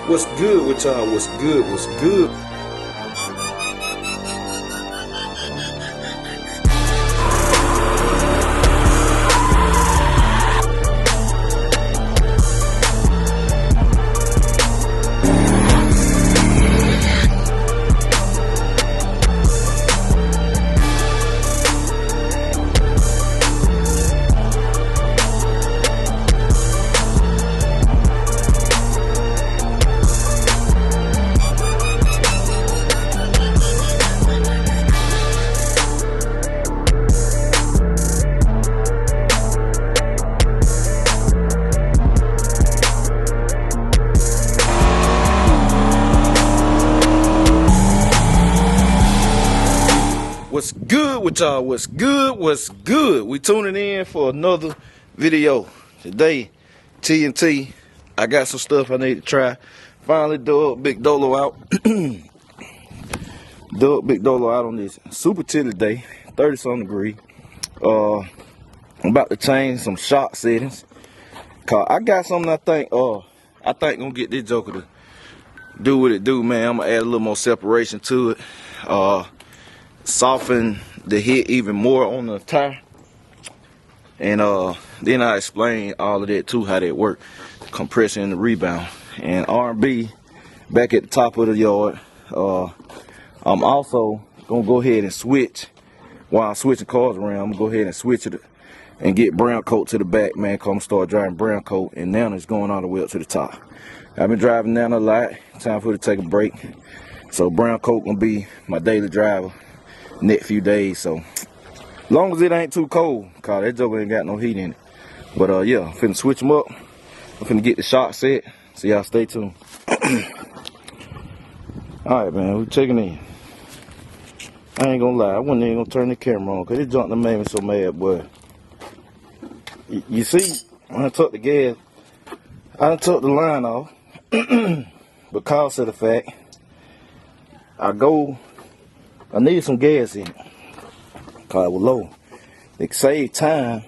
What's good with y'all? What's good? What's good? What's good with y'all? What's good? What's good? We tuning in for another video. Today, TNT. I got some stuff I need to try. Finally dug Big Dolo out. Dug Big Dolo out on this super chilly day, 30-something degree. I'm about to change some shot settings. Cause I got something I think gonna get this joker to do what it do, man. I'm gonna add a little more separation to it. Soften the hit even more on the tire, and then I explain all of that too, how that work, the compression and the rebound. And R&B back at the top of the yard. I'm also gonna go ahead and switch while I'm switching cars around. I'm gonna go ahead and switch it and get brown coat to the back, man. Cause I'm start driving brown coat, and now it's going all the way up to the top. I've been driving down a lot. Time for it to take a break. So brown coat gonna be my daily driver next few days. So long as it ain't too cold, cause that joker ain't got no heat in it. But yeah, I'm finna switch them up. I'm finna get the shot set. So y'all stay tuned. Alright, man, we checking in. I ain't gonna lie, I wasn't even gonna turn the camera on cause this junk done made me so mad, boy. You see, when I took the gas, I done took the line off because of the fact I needed some gas in it because it was low. To save time,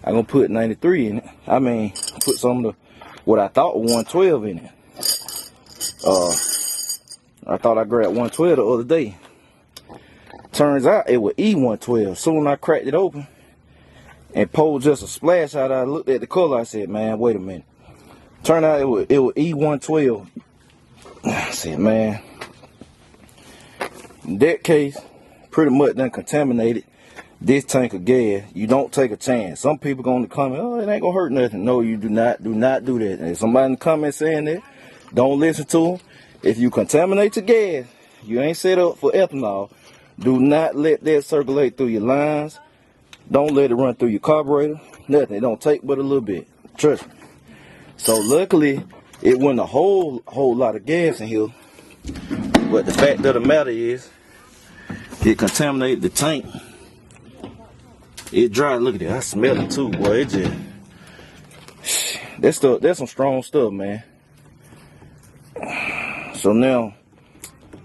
I'm gonna put 93 in it. I mean, put some of the what I thought was 112 in it. I thought I grabbed 112 the other day. Turns out it was E112. Soon I cracked it open and pulled just a splash out. I looked at the color. I said, "Man, wait a minute." Turned out it was E112. I said, "Man, in that case, pretty much done contaminated this tank of gas. You don't take a chance." Some people gonna comment, "Oh, it ain't gonna hurt nothing." No, you do not do that. And if somebody in the comments saying that, don't listen to them. If you contaminate your gas, you ain't set up for ethanol. Do not let that circulate through your lines. Don't let it run through your carburetor. Nothing. It don't take but a little bit. Trust me. So luckily, it wasn't a whole lot of gas in here. But the fact of the matter is, it contaminated the tank. It dried. Look at it. I smell it too, boy. It just that's some strong stuff, man. So now,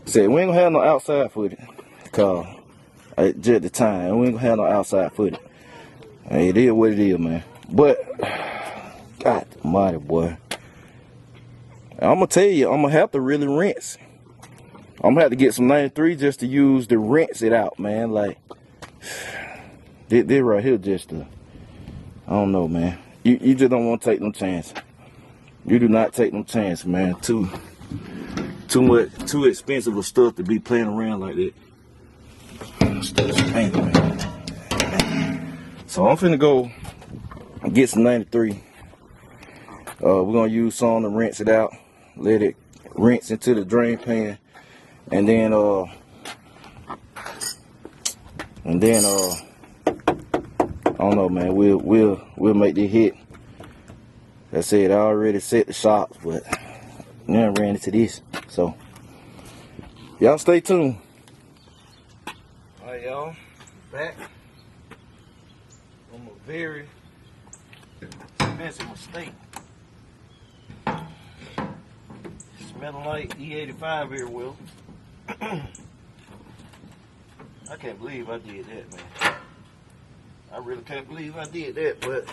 said we ain't gonna have no outside footage, cause just the time we ain't gonna have no outside footage. Hey, it is what it is, man. But God almighty, boy, I'm gonna tell you, I'm gonna have to really rinse. I'm gonna have to get some 93 just to use to rinse it out, man. Like this right here, just I don't know, man. You just don't want to take no chance. You do not take no chance, man. Too expensive of stuff to be playing around like that. So I'm finna go get some 93. We're gonna use some to rinse it out. Let it rinse into the drain pan. And then I don't know, man. We'll make this hit. Like I said, I already set the shots, but now I ran into this. So y'all stay tuned. Alright, y'all, back from a very expensive mistake. Smelling like E85 here, Will. I can't believe I did that, man. I really can't believe I did that, but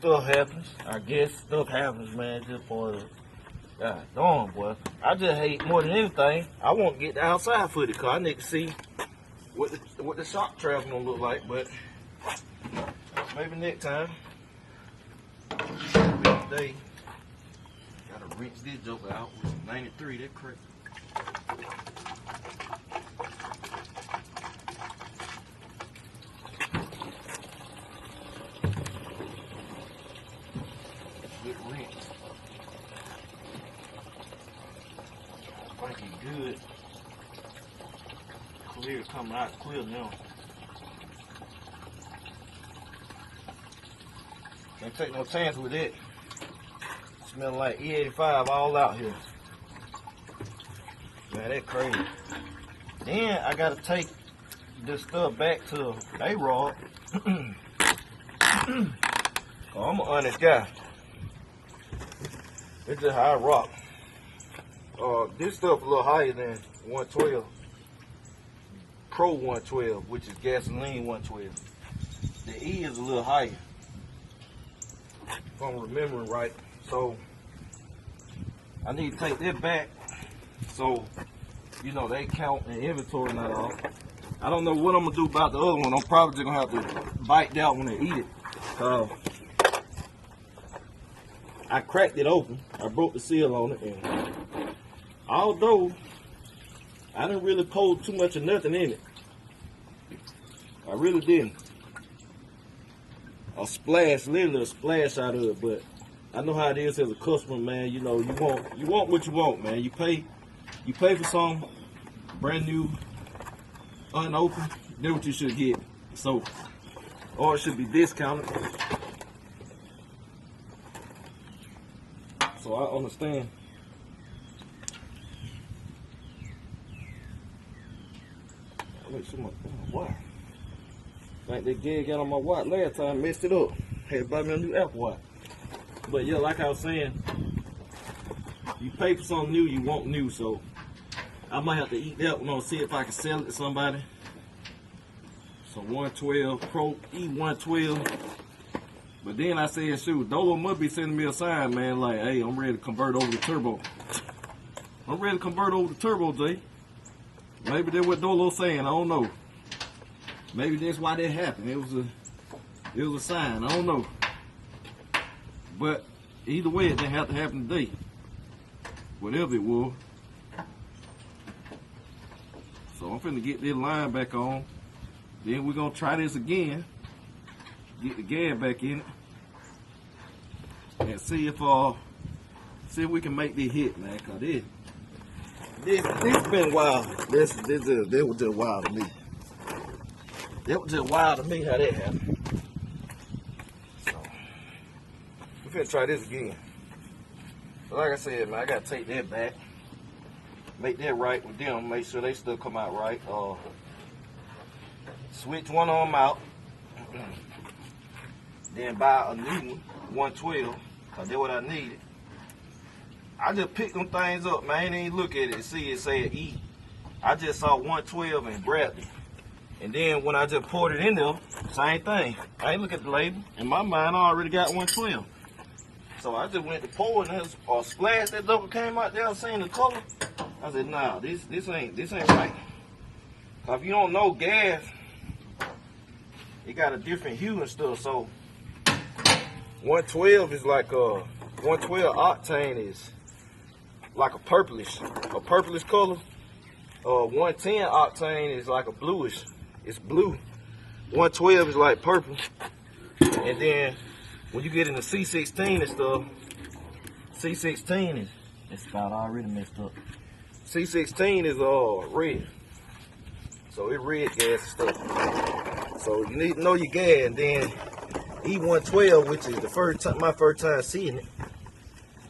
stuff happens. I guess stuff happens, man. Just for the God darn, boy. I just hate more than anything. I want to get the outside footage because I need to see what the shock trap gonna look like. But maybe next time. Today, gotta rinse this joker out with some 93. That crazy. Good rinse. I think it's good. Clear, coming out clear now. Can't take no chance with it. Smelling like E85 all out here. Man, that crazy. Then I gotta take this stuff back to A-Rod. Oh, I'm an honest guy. It's just how I rock. This stuff a little higher than 112. Pro 112, which is gasoline 112. The E is a little higher, if I'm remembering right. So I need to take that back so you know they count in inventory not all. I don't know what I'm gonna do about the other one. I'm probably just gonna have to bite that one and eat it. I cracked it open. I broke the seal on it, and although I didn't really pour too much of nothing in it, I really didn't. A splash, literally a splash out of it, but I know how it is as a customer, man. You know, you want what you want, man. You pay for something brand new, unopened, that's what you should get. So, or it should be discounted. So I understand. Wait, so much. Why? Like that gag got on my watch last time, messed it up. Had to buy me a new Apple Watch. But yeah, like I was saying, you pay for something new, you want new. So I might have to eat that one on, see if I can sell it to somebody. So 112 Pro E112. But then I said, shoot, Dolo must be sending me a sign, man, like, hey, I'm ready to convert over to turbo. I'm ready to convert over to turbo, Jay. Maybe that's what Dolo's saying, I don't know. Maybe that's why that happened. It was a sign, I don't know. But either way, it didn't have to happen today. Whatever it was. So I'm finna get this line back on. Then we're gonna try this again. Get the gas back in it. And see if we can make this hit, man. Cause this been wild. This was just wild to me. That was just wild to me how that happened. So we're finna try this again. But like I said, man, I gotta take that back. Make that right with them. Make sure they still come out right. Switch one of them out. Then buy a new one, 112, cause that's what I needed. I just picked them things up, man. I ain't even look at it and see it say E. I just saw 112 and grabbed it. And then when I just poured it in there, same thing. I ain't look at the label. In my mind, I already got 112. So I just went to pour it and a splash that double came out there. I seen the color. I said, nah, this ain't right. Cause if you don't know gas, it got a different hue and stuff. So 112 is like 112 octane is like a purplish color. 110 octane is like a bluish. It's blue. 112 is like purple. And then when you get into C16 and stuff, C16 is, it's about already messed up. C16 is red. So it's red gas and stuff. So you need to know your gas. And then E112, which is my first time seeing it,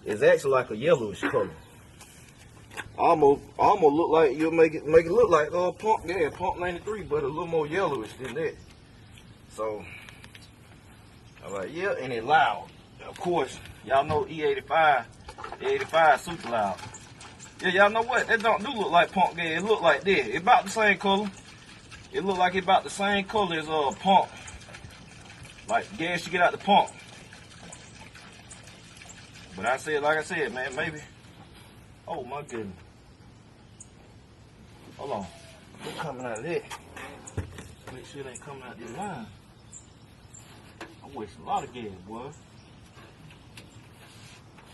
is actually like a yellowish color. Almost look like you'll make it look like pump 93, but a little more yellowish than that. So I'm like, yeah, and it loud. Of course, y'all know E85 super loud. Yeah, y'all know what? That don't do look like pump gas. It look like that. It's about the same color. It look like it's about the same color as pump. Like gas you get out the pump. But I said, like I said, man, maybe. Oh my goodness. Hold on. What's coming out of that? Make sure it ain't coming out this line. I'm wasting a lot of gas, boy.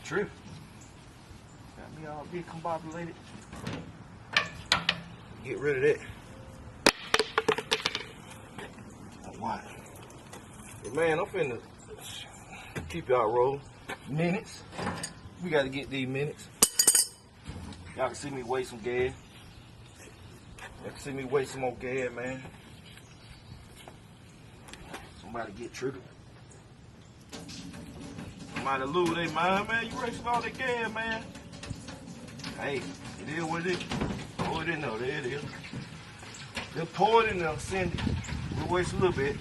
True. Got me all discombobulated. Get rid of that. Why? But man, I'm finna keep y'all rolling. Minutes. We gotta get these minutes. Y'all can see me waste some gas. Y'all can see me waste some more gas, man. Somebody get triggered. Somebody lose their mind, man. You wasting all that gas, man. Hey, it is what it is. Pour it in there. There it is. Just pour it in there, send it. We'll waste a little bit.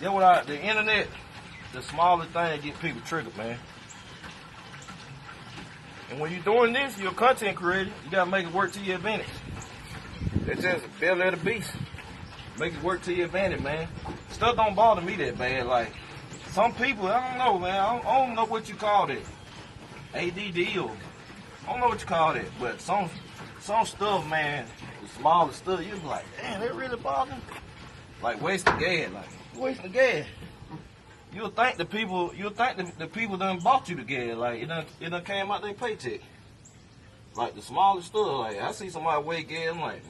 Yeah, what the internet, the smallest thing get people triggered, man. And when you're doing this, you're a content creator. You gotta make it work to your advantage. It's just a belly of the beast. Make it work to your advantage, man. Stuff don't bother me that bad. Like some people, I don't know, man. I don't know what you call it. ADD or I don't know what you call it. But some stuff, man, the smallest stuff, you're like, damn, that really bothering? Like wasting gas, like wasting gas. You'll think the people done bought you the gas, like it done came out their paycheck. Like the smallest stuff, like I see somebody weigh gas, I'm like,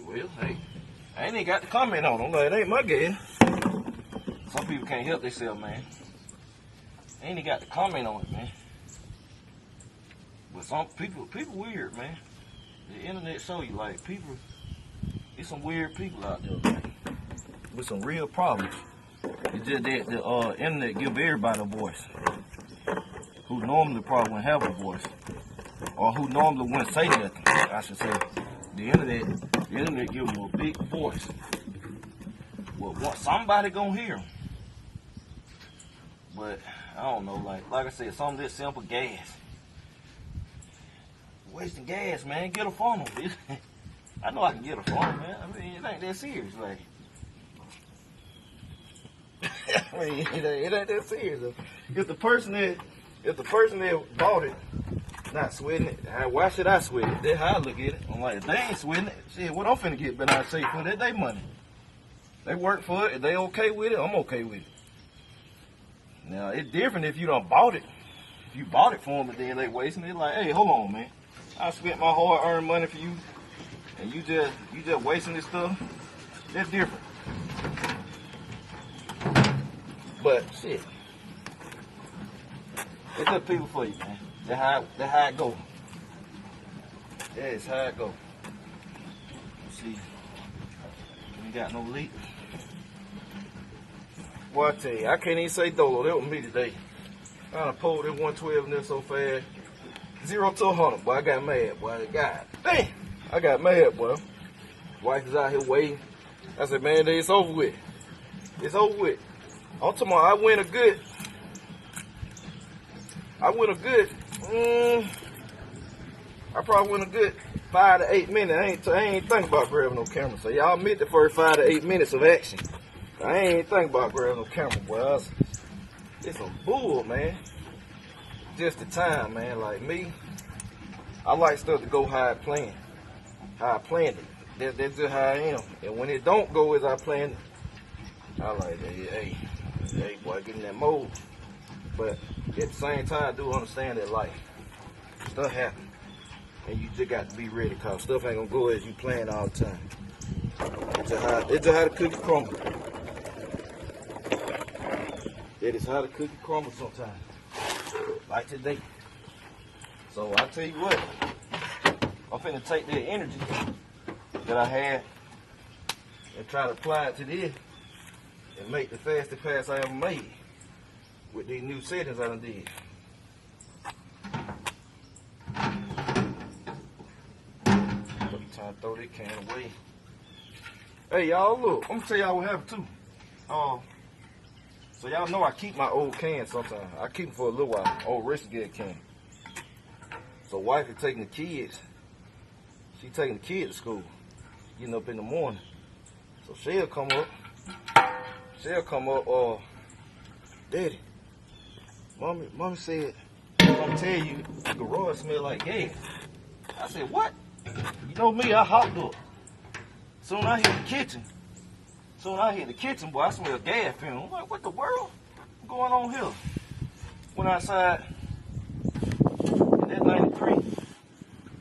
well, hey, I ain't even got to comment on them, like it ain't my gas. Some people can't help themselves, man. They ain't even got to comment on it, man. But some people weird, man. The internet show you, like people, there's some weird people out there, man, with some real problems. It's just that the internet give everybody a voice who normally probably wouldn't have a voice, or who normally wouldn't say nothing. I should say, the internet give them a big voice. Well, somebody gonna hear them. But I don't know, like I said, something this simple, gas. Wasting gas, man. Get a funnel. I know I can get a funnel, man. I mean, it ain't that serious, like. I mean, it ain't that serious. If the person that bought it not sweating it, why should I sweat it? That's how I look at it. I'm like, if they ain't sweating it, shit, what I'm finna get better out of shape for that? They money. They work for it. If they okay with it, I'm okay with it. Now it's different if you done bought it. If you bought it for them and then they wasting it, like, hey, hold on, man. I spent my hard-earned money for you, and you just wasting this stuff. That's different. But shit, it's just people for you, man. That's how it go. That's how it go. Let's see, we got no leak. Boy, I tell you, I can't even say dolo. That was me today. I done pulled this 112 in there so fast. 0 to 100, boy. I got mad, boy. God damn, I got mad, boy. Wife is out here waiting. I said, man, it's over with. It's over with. I'm talking about I went a good, I probably went a good 5 to 8 minutes. I ain't think about grabbing no camera. So y'all admit the first 5 to 8 minutes of action. I ain't think about grabbing no camera, boy. It's some bull, man. Just the time, man. Like me, I like stuff to go how I planned it. That's just how I am. And when it don't go as I planned it, I like, hey, boy, get in that mode. But at the same time, I do understand that life. Stuff happens. And you just got to be ready, because stuff ain't going to go as you plan all the time. It's just how the cookie crumble. That is how the cookie crumbles sometimes. Like today. So I tell you what, I'm finna take that energy that I had and try to apply it to this and make the fastest pass I ever made with these new settings I done did. Time to throw that can away. Hey y'all, look, I'm gonna tell y'all what happened too. So y'all know I keep my old cans sometimes. I keep them for a little while, old Restigate can. So wife is taking the kids. She taking the kids to school, getting up in the morning. So she'll come up, Daddy, Mommy said, I'm tell you, the garage smell like gas. I said, what? You know me, I hopped up. Soon I hit the kitchen, boy, I smell gas fume. I'm like, what the world? What's going on here? Went outside, and that 93,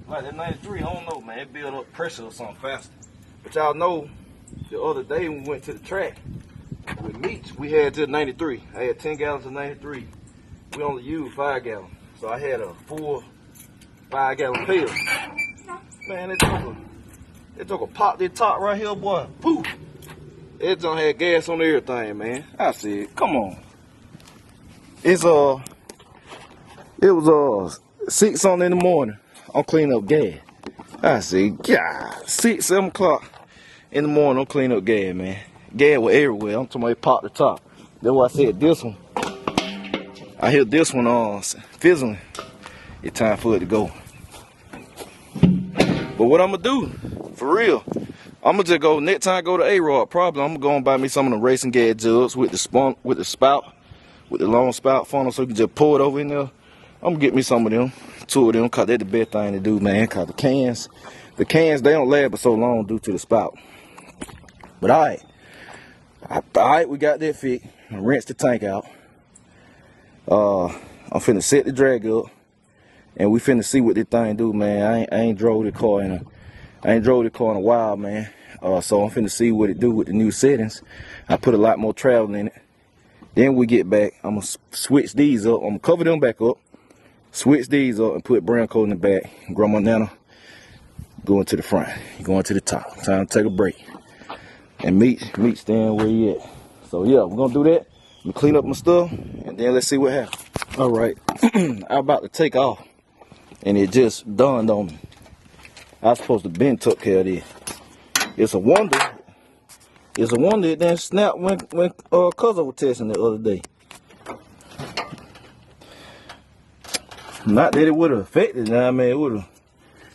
like that 93, I don't know, man, it built up pressure or something faster. But y'all know, the other day when we went to the track with meats, we had just 93. I had 10 gallons of 93. We only used 5 gallons. So I had a full 5-gallon pail. Man, it took a pop this top right here, boy. Poof! It done had gas on everything, man. I said, come on. It was 6 something in the morning. I'm cleaning up gas. I said, God, 6, 7 o'clock in the morning, I'm cleaning up gas, man. Gas was everywhere. I'm talking about it popped the top. That's why I said this one. I hear this one fizzling. It's time for it to go. But what I'm gonna do, for real, I'm gonna just go, next time I go to A-Rod, probably I'm gonna go and buy me some of the racing gas jugs with the spout, with the long spout funnel, so you can just pour it over in there. I'm gonna get me some of them, 2 of them, cause they're the best thing to do, man. Cause the cans, they don't last but so long due to the spout. But alright, we got that fit. I rinsed the tank out. I'm finna set the drag up, and we finna see what this thing do, man. I ain't drove the car in a while, man. So I'm finna see what it do with the new settings. I put a lot more travel in it. Then we get back, I'm gonna switch these up. I'm gonna cover them back up, switch these up, and put brown coat in the back. Grandma Nana going to the front, going to the top. Time to take a break. And meat staying where he at. So yeah, we're gonna do that. I'm gonna clean up my stuff, and then let's see what happens. All right, I'm about to take off, and it just dawned on me. I was supposed to been took care of this. It's a wonder it didn't snap when Cuzzo was testing the other day. Not that it would have affected it, I mean, it would have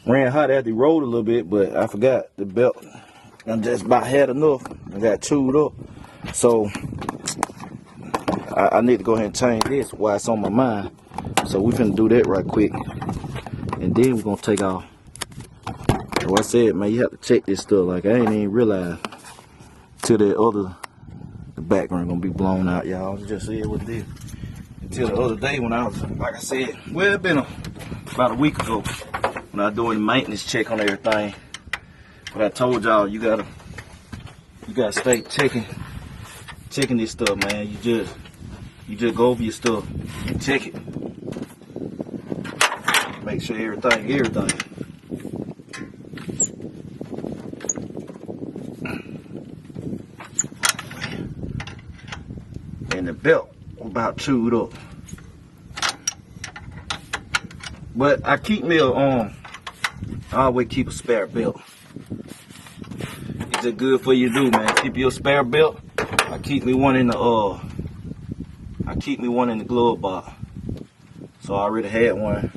ran hot after he rolled a little bit, but I forgot the belt. I just about had enough. I got chewed up. So I need to go ahead and change this while it's on my mind. So we finna do that right quick. And then we're gonna take off. Like I said, man, you have to check this stuff. Like, I ain't even realize till the background gonna be blown out, y'all. Just see it with this. Until the other day when I was, like I said, well, it been about a week ago when I was doing the maintenance check on everything. But I told y'all, you gotta stay checking this stuff, man. You just go over your stuff and check it. Make sure everything. And the belt about chewed up. But I keep me I always keep a spare belt. It's just good for you to do, man. Keep your spare belt. I keep me one in the glove box. So I already had one.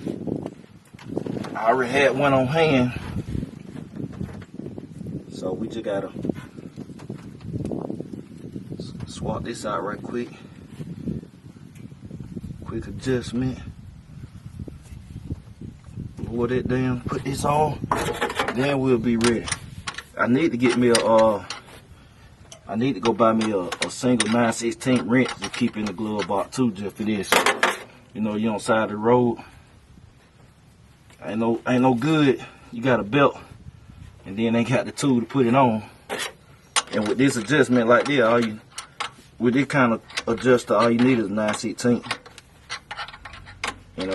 On hand. So we just gotta swap this out right quick. Quick adjustment. Lower that down, put this on, then we'll be ready. I need to get me I need to go buy me a single 9/16 wrench to keep in the glove box too, just for this. You know, you on the side of the road. Ain't no good. You got a belt, and then ain't got the tool to put it on. And with this adjustment like this, with this kind of adjuster, all you need is a 9/16, and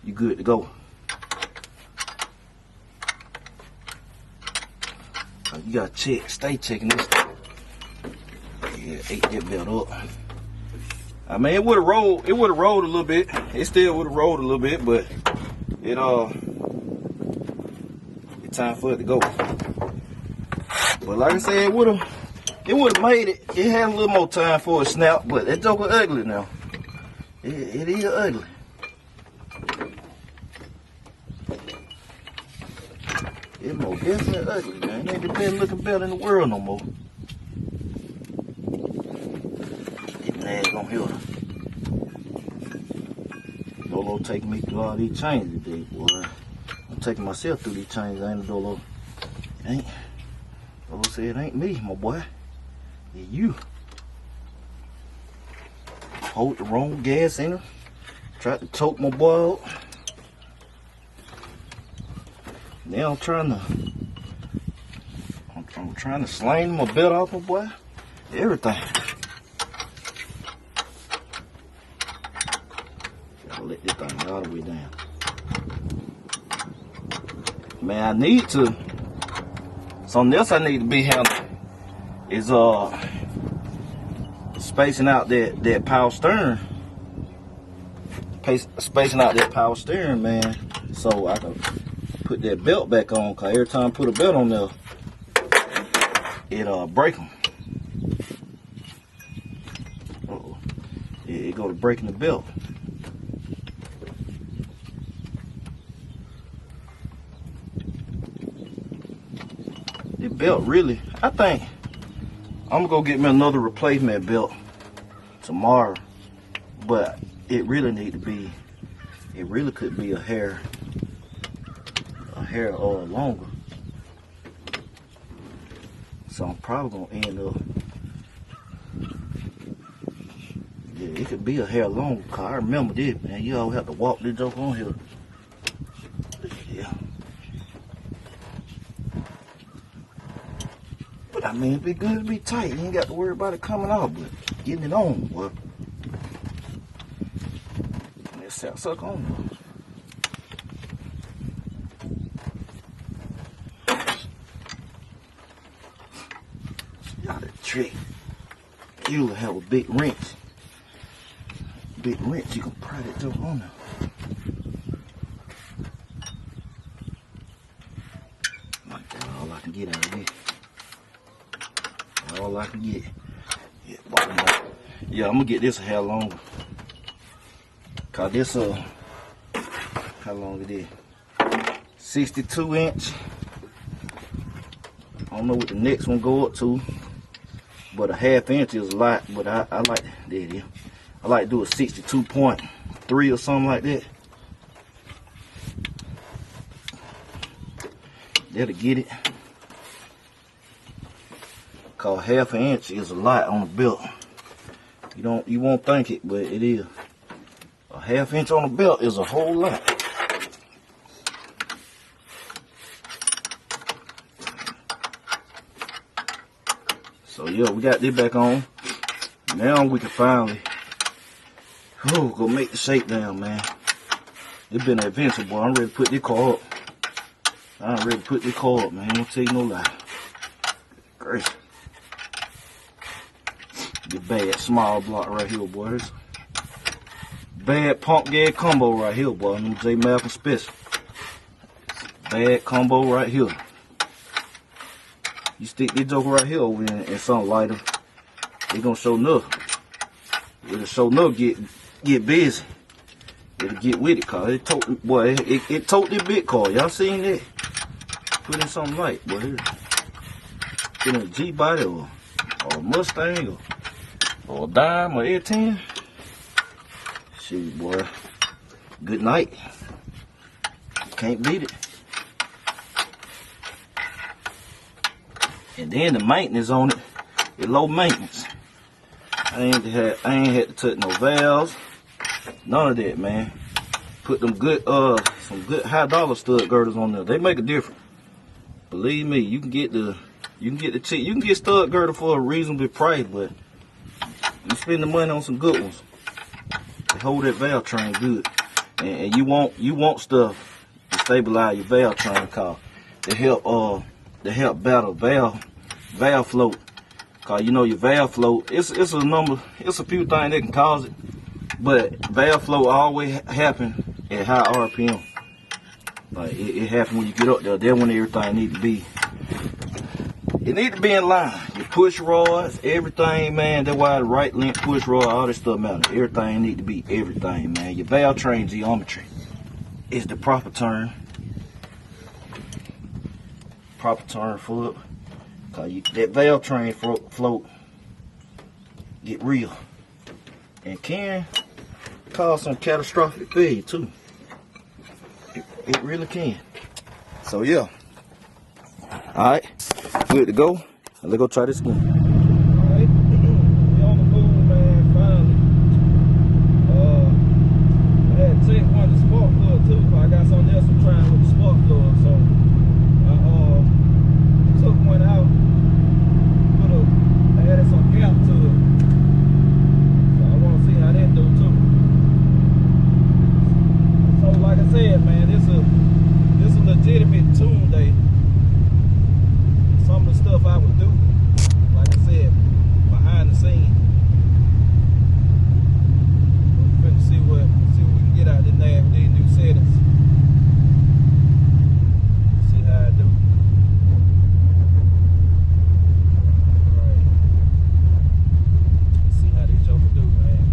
you good to go. You gotta stay checking this. Yeah, ate that belt up. I mean, it would have rolled a little bit. It still would have rolled a little bit, but it's time for it to go. But like I said, it would have made it. It had a little more time for a snap, but that joker ugly now. It is ugly. It's more definitely ugly, man. It ain't the best looking belt in the world no more. Get an egg on here. Dolo taking me through all these chains today, boy. I'm taking myself through these chains, ain't it, Dolo? Ain't. Dolo said it ain't me, my boy. It's you. Hold the wrong gas in her. Tried to choke my boy up. Now I'm trying to slang my belt off my boy. Everything. Gotta let this thing all the way down. Man, I need to. Something else I need to be handling is spacing out that power steering. Spacing out that power steering, man, so I can put that belt back on. Cause every time I put a belt on there, it break them. Uh-oh. It go to breaking the belt. This belt really, I think I'm gonna go get me another replacement belt tomorrow, but it really need to be, it really could be a hair longer. So I'm probably gonna end up, yeah, it could be a hair longer. Cause I remember this, man. You always have to walk this joke on here. Yeah. But I mean, it'd be good to be tight. You ain't got to worry about it coming off, but getting it on, boy. That suck on. Y'all the trick. You'll have a big wrench. Big wrench, you can pry that joke on there. Like that, all I can get out of this. All I can get. Yeah, I'm gonna get this a hair longer. Cause this how long it is? 62 inch. I don't know what the next one go up to, but a ½ inch is a lot. But I like, there it is. I like to do a 62.3 or something like that. That'll get it. Cause ½ inch is a lot on the belt. You won't think it, but it is. A ½ inch on the belt is a whole lot. So yeah, we got this back on. Now we can finally go make the shakedown, man. It's been an adventure, boy. I'm ready to put this car up. I'm ready to put this car up, man. I won't tell you no lie. Great. The bad small block right here, boys. Bad pump gas combo right here, boy. Them Jmalcom special. Bad combo right here. You stick this joker right here over in something lighter, it gonna show enough. It'll show enough get busy. It'll get with it, cause it tote, boy. It tote this big car. Y'all seen that? Put in something light, boy. Put in a G body or a Mustang or a Dime or A10. Shoot, boy. Good night. Can't beat it. And then the maintenance on it is low maintenance. I ain't had to touch no valves, none of that, man. Put them good some good high dollar stud girders on there. They make a difference. Believe me, you can get stud girder for a reasonable price, but you spend the money on some good ones. They hold that valve train good, and you want stuff to stabilize your valve train, cause they help battle valve float. Cause you know your valve float, it's a few things that can cause it, but valve float always happen at high RPM. Like it happens when you get up there. That's when everything need to be. It need to be in line. Your push rods, everything, man. That's why the right length push rod, all this stuff matters. Everything need to be everything, man. Your valve train geometry is the proper turn. Proper turn foot. Cause that valve train float get real. And Karen, cause some catastrophic failure too. It really can. So yeah. Alright, good to go. Let's go try this again. Alright, we on the move, man, finally. I had to take one of the spark plug too, but I got something else I'm trying with the spark plug, so I took one out, added some gap to it. So I want to see how that do too. So like I said, man, this a legitimate tune day. Some of the stuff I would do, like I said, behind the scenes. We're finna see what we can get out of this name with these new settings. See how I do. Alright. Let's see how this joker do, man.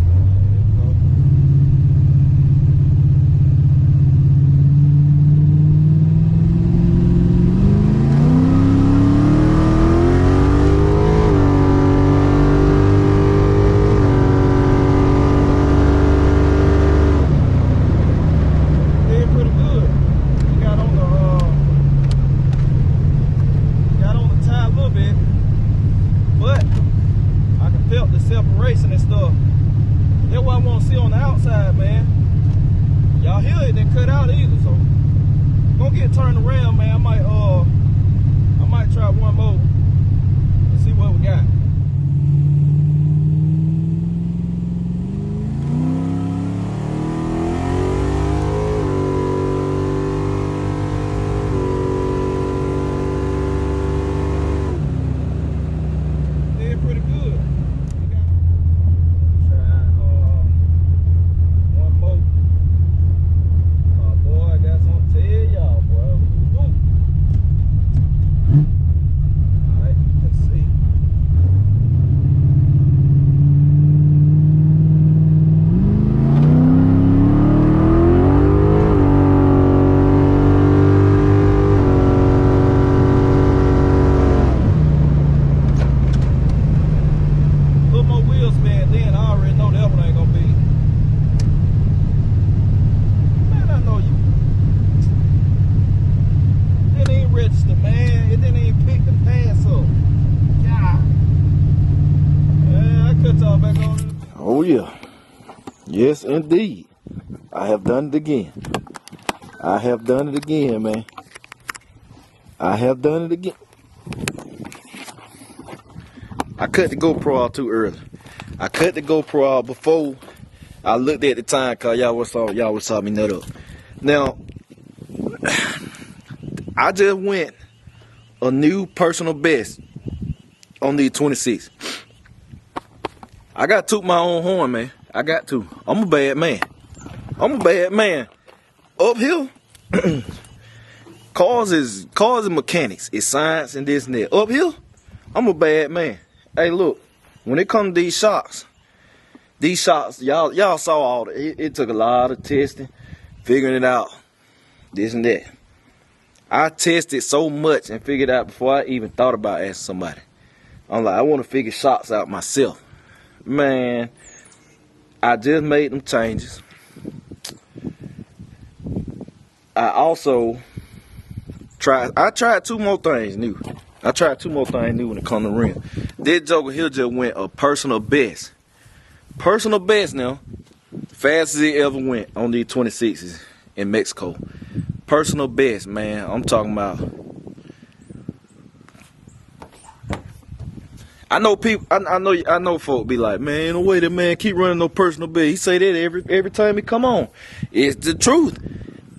There we go. Separation and stuff. That's what I want to see on the outside, man. Y'all hear it didn't cut out either, so gonna get turned around, man. I might try one more and see what we got. Did pretty good. Oh yeah. Yes indeed. I have done it again. I have done it again, man. I have done it again. I cut the GoPro out too early. I cut the GoPro out before I looked at the time, cause y'all saw me nut up. Now I just went a new personal best on the 26. I got to toot my own horn, man. I got to. I'm a bad man. I'm a bad man. Uphill, cars and mechanics. It's science and this and that. Uphill, I'm a bad man. Hey, look, when it comes to these shocks, y'all saw all that. It took a lot of testing, figuring it out, this and that. I tested so much and figured out before I even thought about asking somebody. I'm like, I want to figure shocks out myself. Man, I just made them changes. I also tried two more things new. I tried two more things new when it comes to rim. This joker here just went a personal best. Personal best now. Fastest it ever went on these 26s in Mexico. Personal best, man. I'm talking about. I know people. I know folk be like, man, no way that man keep running no personal best. He say that every time he come on. It's the truth.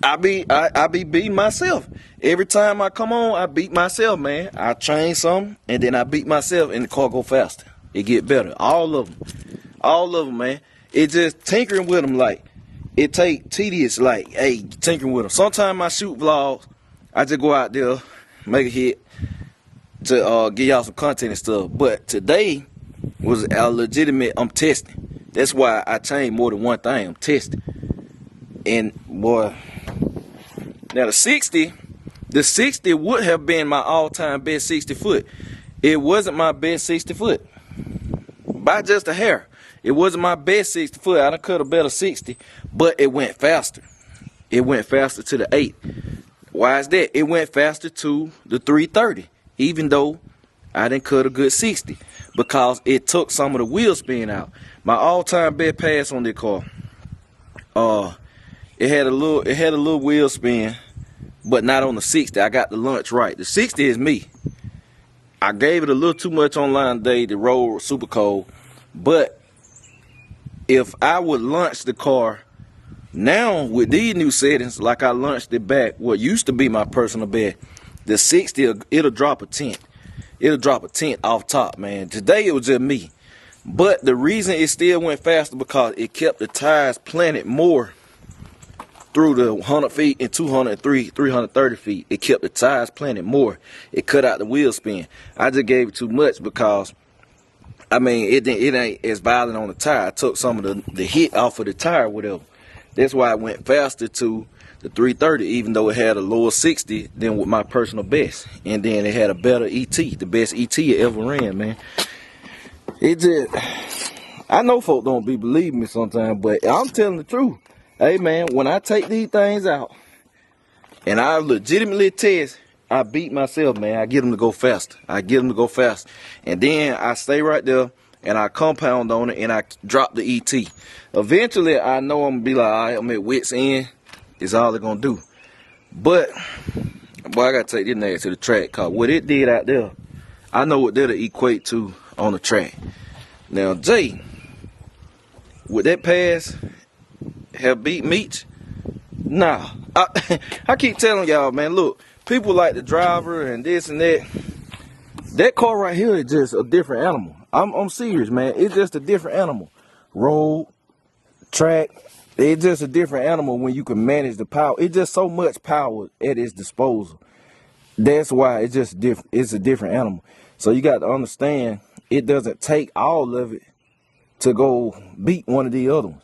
I be beating myself. Every time I come on, I beat myself, man. I train something, and then I beat myself, and the car go faster. It get better. All of them, man. It just tinkering with them, like, it take tedious, like, hey, tinkering with them. Sometimes I shoot vlogs. I just go out there, make a hit to give y'all some content and stuff. But today was a legitimate, I'm testing. That's why I changed more than one thing. I'm testing. And, boy, now the 60 would have been my all-time best 60 foot. It wasn't my best 60 foot. by just a hair. It wasn't my best 60 foot. I done cut a better 60, but it went faster. It went faster to the 8. Why is that? It went faster to the 330, even though I didn't cut a good 60, because it took some of the wheel spin out. My all-time best pass on that car, it had a little wheel spin, but not on the 60. I got the lunch right. The 60 is me. I gave it a little too much online today. The road was super cold, but if I would launch the car now with these new settings, like I launched it back, what used to be my personal best, the 60, it'll drop a 10. It'll drop a 10 off top, man. Today it was just me. But the reason it still went faster because it kept the tires planted more through the 100 feet and 330 feet. It kept the tires planted more. It cut out the wheel spin. I just gave it too much because, I mean, it ain't as violent on the tire. I took some of the hit off of the tire, whatever. That's why it went faster to the 330, even though it had a lower 60 than with my personal best. And then it had a better ET, the best ET it ever ran, man. It just, I know folk don't be believing me sometimes, but I'm telling the truth. Hey, man, when I take these things out and I legitimately test, I beat myself, man. I get them to go faster. And then I stay right there and I compound on it and I drop the ET. Eventually, I know I'm going to be like, all right, I'm at wit's end. It's all they're going to do. But, boy, I got to take this nigga to the track, because what it did out there, I know what that'll equate to on the track. Now, Jay, would that pass have beat Meach? Nah. I keep telling y'all, man, look, people like the driver and this and that. That car right here is just a different animal. I'm serious, man. It's just a different animal. Road, track, it's just a different animal when you can manage the power. It's just so much power at its disposal. That's why it's just different. It's a different animal. So you got to understand, it doesn't take all of it to go beat one of the other ones.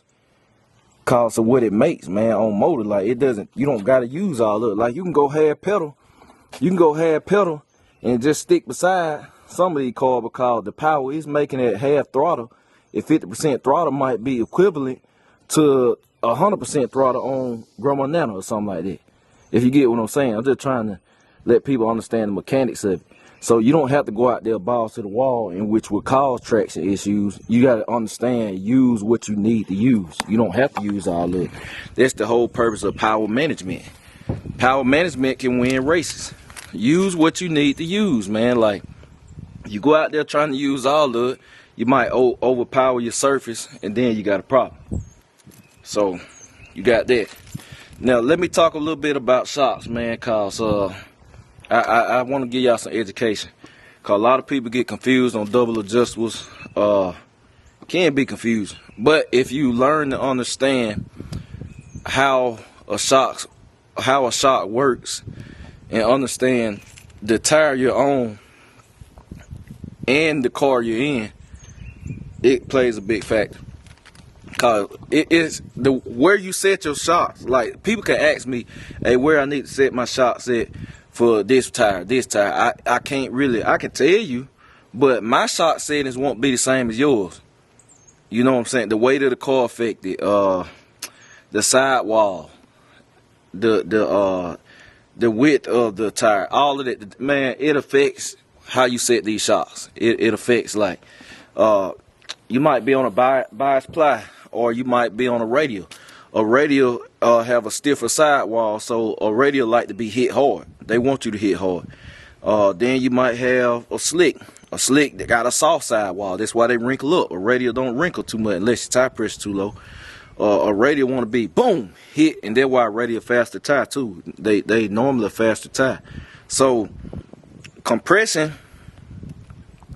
Cause of what it makes, man, on motor. Like, it doesn't, you don't got to use all of it. Like, you can go half pedal. You can go half pedal and just stick beside some of these cars because the power is making it half throttle. If 50% throttle might be equivalent to 100% throttle on Grandma Nana or something like that. If you get what I'm saying. I'm just trying to let people understand the mechanics of it. So you don't have to go out there balls to the wall, in which would cause traction issues. You got to understand, use what you need to use. You don't have to use all of it. That's the whole purpose of power management. Power management can win races. Use what you need to use, man. Like, you go out there trying to use all of it, you might overpower your surface, and then you got a problem. So, you got that. Now, let me talk a little bit about shocks, man, because I want to give y'all some education. Because a lot of people get confused on double adjustables. Can be confusing. But if you learn to understand how a shock works, and understand the tire you're on and the car you're in, it plays a big factor. Cause it is where you set your shocks. Like, people can ask me, hey, where I need to set my shocks at for this tire. I can't really, I can tell you, but my shock settings won't be the same as yours. You know what I'm saying? The weight of the car affected, the sidewall, the width of the tire, all of that, man, it affects how you set these shocks. It affects, like, you might be on a bias ply, or you might be on a radial. A radial have a stiffer sidewall, so a radial like to be hit hard. They want you to hit hard. Then you might have a slick that got a soft sidewall. That's why they wrinkle up. A radial don't wrinkle too much unless your tire pressure too low. A radial want to be boom hit, and that's why a radial faster tire too. They normally a faster tire. So compression,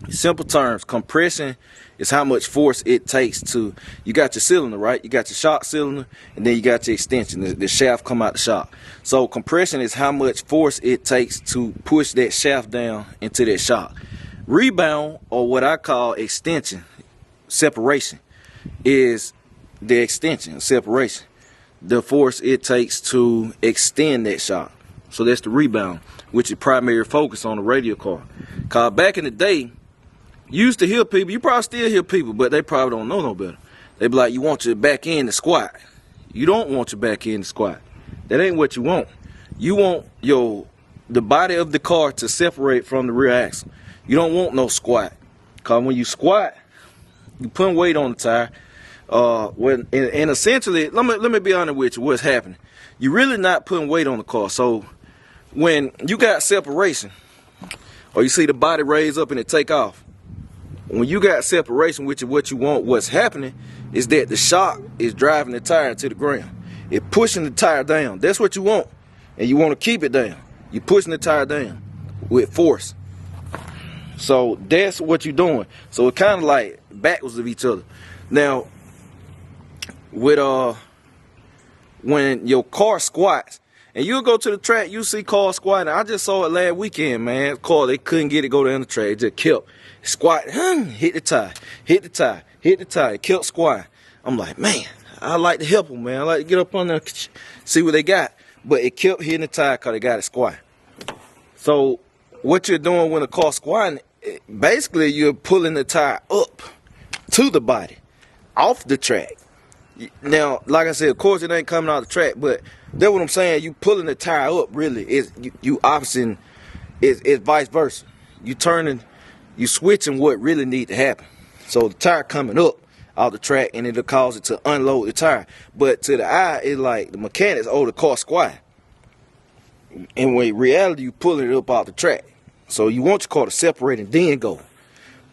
simple terms, compression is how much force it takes to, you got your cylinder, right? You got your shock cylinder, and then you got your extension. The shaft come out the shock. So compression is how much force it takes to push that shaft down into that shock. Rebound, or what I call extension, separation, is the extension, separation. The force it takes to extend that shock. So that's the rebound, which is primary focus on the radial car. Cause back in the day, You used to hear people, you probably still hear people, but they probably don't know no better. They be like, you want your back end to squat. You don't want your back end to squat. That ain't what you want. You want the body of the car to separate from the rear axle. You don't want no squat. Cause when you squat, you putting weight on the tire. And essentially, let me be honest with you, what's happening. You're really not putting weight on the car. So when you got separation, or you see the body raise up and it take off, when you got separation, which is what you want, what's happening is that the shock is driving the tire to the ground. It's pushing the tire down. That's what you want. And you want to keep it down. You're pushing the tire down with force. So that's what you're doing. So it's kind of like backwards of each other. Now, with when your car squats, and you'll go to the track, you see cars squatting. I just saw it last weekend, man. Car, they couldn't get it go down the track. It just kept squatting. Hit the tire, hit the tire, hit the tire. It kept squatting. I'm like, man, I like to help them, man. I like to get up on there, see what they got. But it kept hitting the tire because they got it squatting. So what you're doing when the car squatting, basically you're pulling the tire up to the body, off the track. Now, like I said, of course it ain't coming out the track, but that's what I'm saying. You pulling the tire up, really, is you opposing, is vice versa. You turning, you switching what really need to happen. So the tire coming up out the track, and it'll cause it to unload the tire. But to the eye, it's like the mechanics, the car squatting. And when in reality, you pulling it up out the track. So you want your car to separate and then go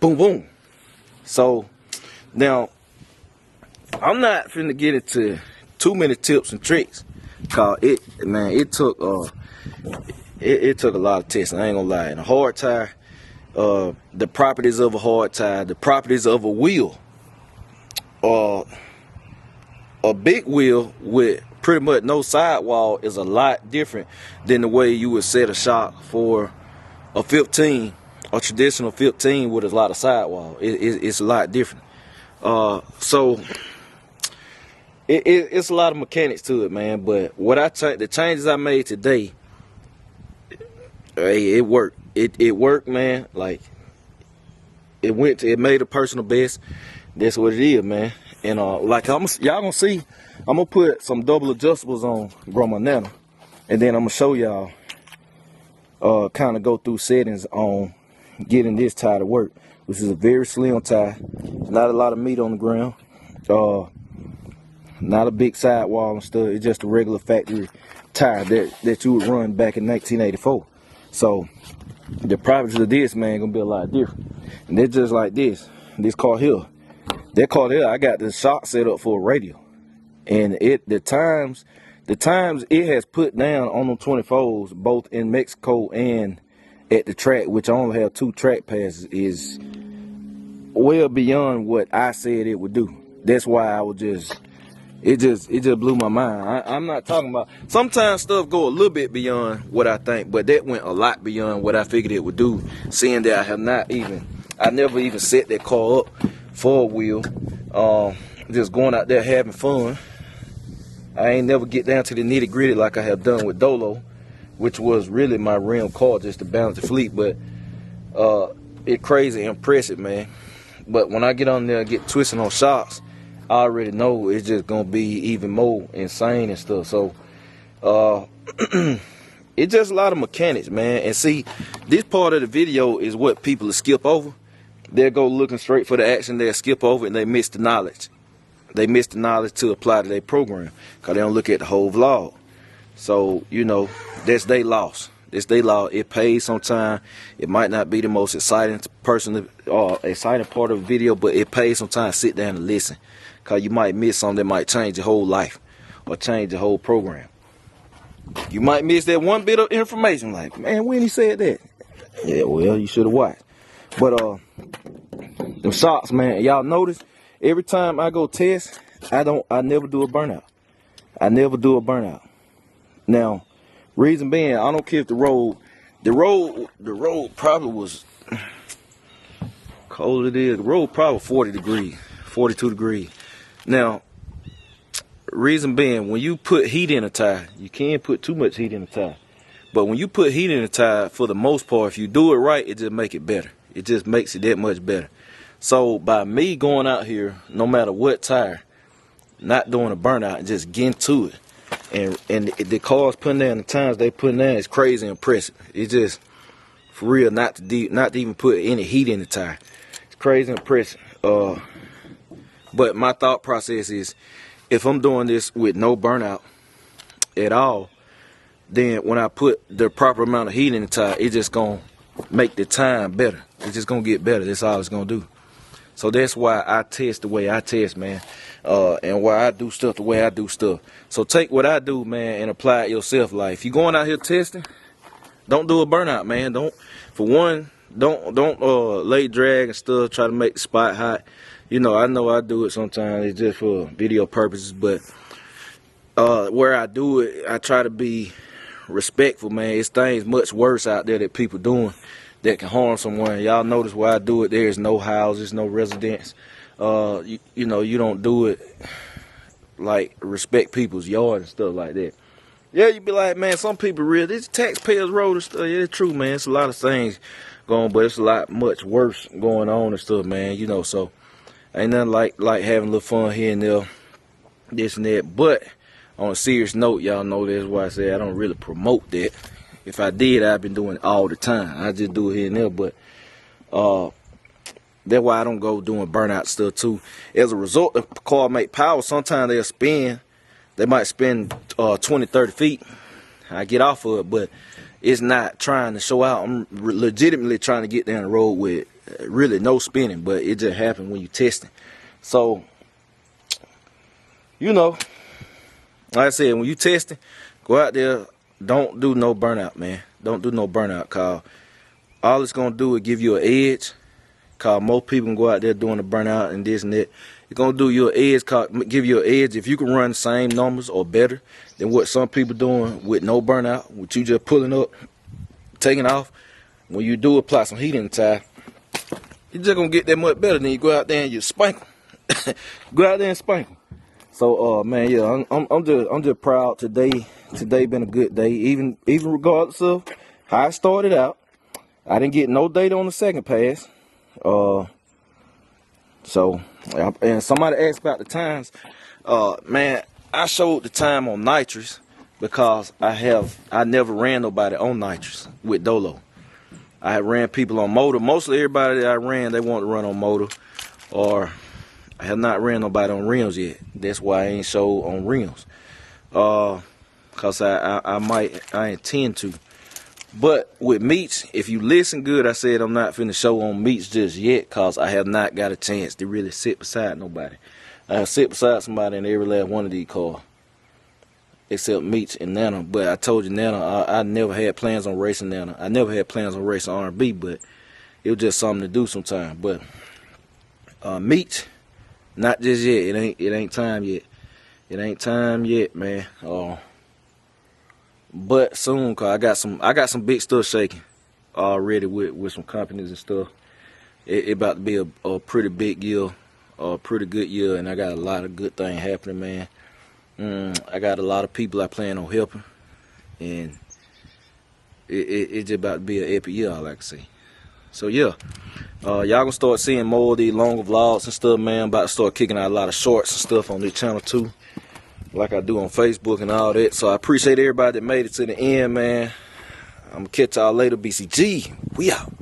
boom, boom. So now, I'm not finna get into too many tips and tricks, cause it took a lot of testing. I ain't gonna lie. And a hard tire, the properties of a hard tire, the properties of a wheel, a big wheel with pretty much no sidewall is a lot different than the way you would set a shock for a 15, a traditional 15 with a lot of sidewall. It's a lot different. So it's a lot of mechanics to it, man. But what the changes I made today, hey, it worked. It worked, man. Like it made a personal best. That's what it is, man. And like y'all gonna see, I'm gonna put some double adjustables on Grandma Nana, and then I'm gonna show y'all kind of go through settings on getting this tire to work. This is a very slim tire. Not a lot of meat on the ground. Not a big sidewall and stuff. It's just a regular factory tire that you would run back in 1984. So the properties of this, man, gonna be a lot different. And they're just like this car here. That car here, I got the shock set up for a radio. And the times it has put down on them 24s, both in Mexico and at the track, which I only have 2 track passes, is well beyond what I said it would do. That's why I was it just blew my mind. I'm not talking about, sometimes stuff go a little bit beyond what I think, but that went a lot beyond what I figured it would do, seeing that I never even set that car up for a wheel. Just going out there having fun. I ain't never get down to the nitty gritty like I have done with Dolo, which was really my rim car just to balance the fleet. But it crazy impressive, man. But when I get on there and get twisting on shocks, I already know it's just gonna be even more insane and stuff. So it's just a lot of mechanics, man. And see, this part of the video is what people will skip over. They'll go looking straight for the action, they'll skip over, and they miss the knowledge. They miss the knowledge to apply to their program because they don't look at the whole vlog. So, you know, that's their loss. It's their loss. It pays sometimes. It might not be the most exciting exciting part of the video, but it pays sometimes. Sit down and listen, because you might miss something that might change your whole life or change the whole program. You might miss that one bit of information, like, man, when he said that. Yeah, well, you should have watched. But them shocks, man, y'all notice every time I go test, I never do a burnout. I never do a burnout. Now, reason being, I don't care if the road probably was cold. It is. The road probably 40 degrees, 42 degrees. Now, reason being, when you put heat in a tire, you can't put too much heat in a tire. But when you put heat in a tire, for the most part, if you do it right, it just make it better. It just makes it that much better. So by me going out here, no matter what tire, not doing a burnout and just getting to it, and the cars putting down the times they putting down is crazy impressive. It's just for real, not to even put any heat in the tire. It's crazy impressive. But my thought process is, if I'm doing this with no burnout at all, then when I put the proper amount of heat in the tire, it's just gonna make the time better. It's just gonna get better. That's all it's gonna do. So that's why I test the way I test, man, and why I do stuff the way I do stuff. So take what I do, man, and apply it yourself. Like, if you're going out here testing, don't do a burnout, man. Don't lay drag and stuff, try to make the spot hot. You know I do it sometimes. It's just for video purposes, but where I do it, I try to be respectful, man. It's things much worse out there that people doing that can harm someone. Y'all notice where I do it, there's no houses, no residence. You know, you don't do it like respect people's yard and stuff like that. Yeah, you be like, man, some people real, this taxpayers road and stuff. Yeah, it's true, man. It's a lot of things going, but it's a lot much worse going on and stuff, man. You know, so ain't nothing like having a little fun here and there, this and that. But on a serious note, y'all know that's why I say I don't really promote that. If I did, I've been doing it all the time. I just do it here and there, but that's why I don't go doing burnout stuff too. As a result, if the car make power, sometimes they'll spin. They might spin 20, 30 feet. I get off of it, but it's not trying to show out. I'm legitimately trying to get down the road with really no spinning, but it just happened when you testing. So, you know, like I said, when you testing, go out there. Don't do no burnout, man. Don't do no burnout, cause all it's gonna do is give you an edge. Cause most people can go out there doing the burnout and this and that. It's gonna do you an edge, give you an edge if you can run the same numbers or better than what some people doing with no burnout, with you just pulling up, taking off. When you do apply some heat in the tire, you're just gonna get that much better than you go out there and you spank them. Go out there and spank them. So, man, yeah, I'm just proud today. Today been a good day, even regardless of how I started out. I didn't get no data on the second pass. So, and somebody asked about the times. Man, I showed the time on nitrous because I never ran nobody on nitrous with Dolo. I had ran people on motor. Mostly everybody that I ran, they want to run on motor, or I have not ran nobody on rims yet. That's why I ain't showed on rims. Cause I intend to. But with meats, if you listen good, I said I'm not finna show on meats just yet, cause I have not got a chance to really sit beside nobody. I have sit beside somebody in every last one of these cars, except meats and Nana. But I told you, Nana, I never had plans on racing Nana. I never had plans on racing R&B, but it was just something to do sometime. But meats, not just yet. It ain't time yet. It ain't time yet, man. But soon, cause I got some big stuff shaking already with some companies and stuff. It about to be a pretty big year, a pretty good year, and I got a lot of good things happening, man. I got a lot of people I plan on helping, and it's just about to be an epic year, I like to say. So yeah, y'all gonna start seeing more of these longer vlogs and stuff, man. I'm about to start kicking out a lot of shorts and stuff on this channel too, like I do on Facebook and all that. So I appreciate everybody that made it to the end, man. I'm gonna catch y'all later. BCG, we out.